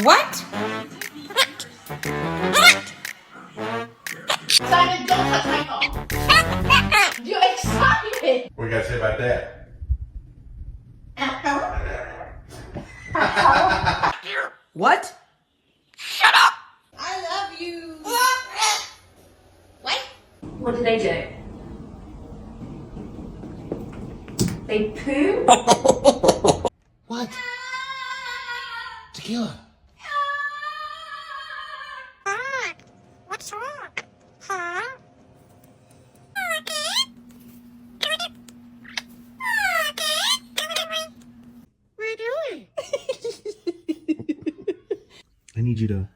What? Simon, don't touch my phone. You're excited. What you got to say about that? What? I love you. What? What do? They poo? What? Tequila. What's wrong? Huh? I need you to